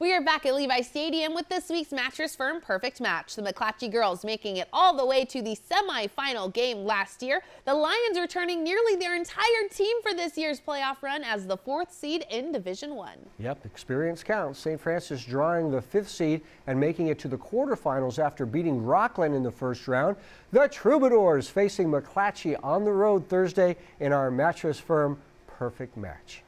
We are back at Levi Stadium with this week's Mattress Firm Perfect Match. The McClatchy girls making it all the way to the semifinal game last year. The Lions returning nearly their entire team for this year's playoff run as the 4th seed in Division I. Yep, experience counts. St. Francis drawing the 5th seed and making it to the quarterfinals after beating Rockland in the first round. The Troubadours facing McClatchy on the road Thursday in our Mattress Firm Perfect Match.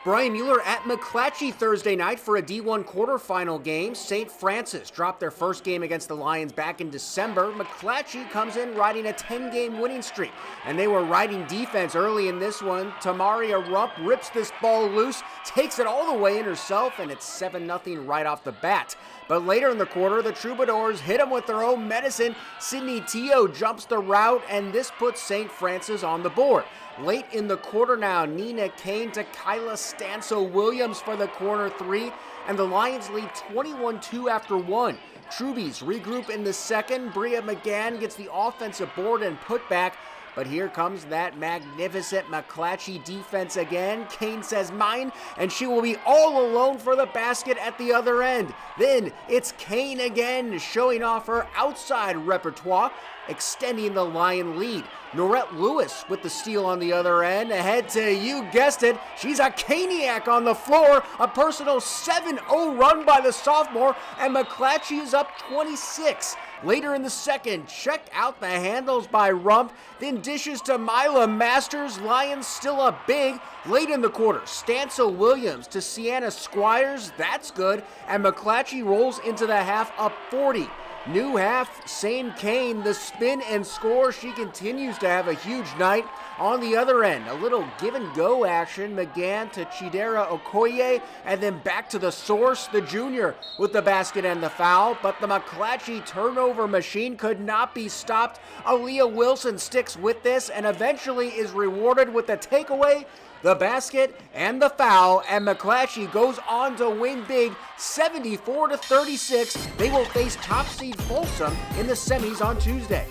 Brian Mueller at McClatchy Thursday night for a D1 quarterfinal game. St. Francis dropped their first game against the Lions back in December. McClatchy comes in riding a 10-game winning streak, and they were riding defense early in this one. TAMARIA RUMPH rips this ball loose, takes it all the way in herself, and it's 7-0 right off the bat. But later in the quarter, the Troubadours hit them with their own medicine. Sydney TEOH jumps the route, and this puts St. Francis on the board. Late in the quarter now, CAIN to KAELA STANCIL-WILLIAMS for the corner 3, and the Lions lead 21-2 after 1. Troubies regroup in the second. BRIA McGahan gets the offensive board and put back. But here comes that magnificent McClatchy defense again. CAIN says mine, and she will be all alone for the basket at the other end. Then it's CAIN again, showing off her outside repertoire, extending the Lion lead. Norette Lewis with the steal on the other end, ahead to, you guessed it, she's a Cainiac on the floor, a personal 7-0 run by the sophomore, and McClatchy is up 26. Later in the second, check out the handles by RUMPH, then dishes to Mila Masters. Lions still up big. Late in the quarter, STANCIL-WILLIAMS to Sienna Squires, that's good, and McClatchy rolls into the half up 40. New half, same CAIN, the spin and score. She continues to have a huge night. On the other end, a little give and go action. McGahan to Chidera Okoye, and then back to the source, the junior, with the basket and the foul. But the McClatchy turnover machine could not be stopped. Aaliyah Wilson sticks with this and eventually is rewarded with the takeaway, the basket, and the foul, and McClatchy goes on to win big 74-36. They will face top seed Folsom in the semis on Tuesday.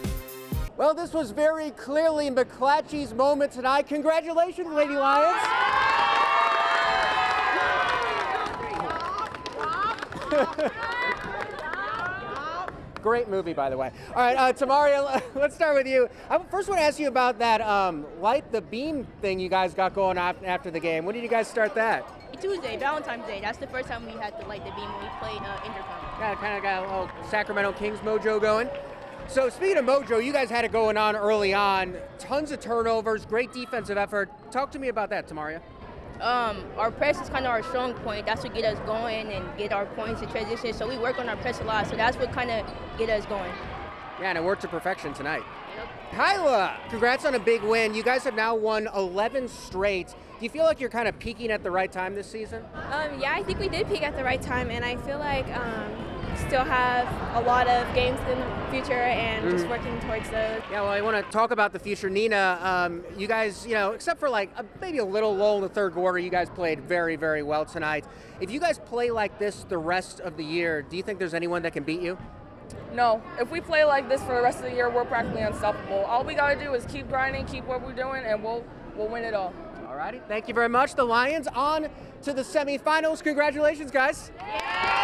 Well, this was very clearly McClatchy's moment tonight. Congratulations, Lady Lions. Great movie, by the way. All right, Tamaria, let's start with you. I first want to ask you about that light the beam thing you guys got going on after the game. When did you guys start that? Tuesday, Valentine's Day. That's the first time we had to light the beam when we played intercom. Yeah, kind of got a little Sacramento Kings mojo going. So speaking of mojo, you guys had it going on early on. Tons of turnovers, great defensive effort. Talk to me about that, Tamaria. Our press is kind of our strong point. That's what get us going and get our points in transition. So we work on our press a lot. So that's what kind of get us going. Yeah, and it worked to perfection tonight. Yep. KAELA, congrats on a big win. You guys have now won 11 straight. Do you feel like you're kind of peaking at the right time this season? Yeah, I think we did peak at the right time, and I feel like still have a lot of games in the future and just working towards those. Yeah, well, I want to talk about the future. Nina, you guys, except for like maybe a little lull in the third quarter, you guys played very, very well tonight. If you guys play like this the rest of the year, do you think there's anyone that can beat you? No. If we play like this for the rest of the year, we're practically unstoppable. All we got to do is keep grinding, keep what we're doing, and we'll win it all. All righty. Thank you very much. The Lions on to the semifinals. Congratulations, guys. Yeah.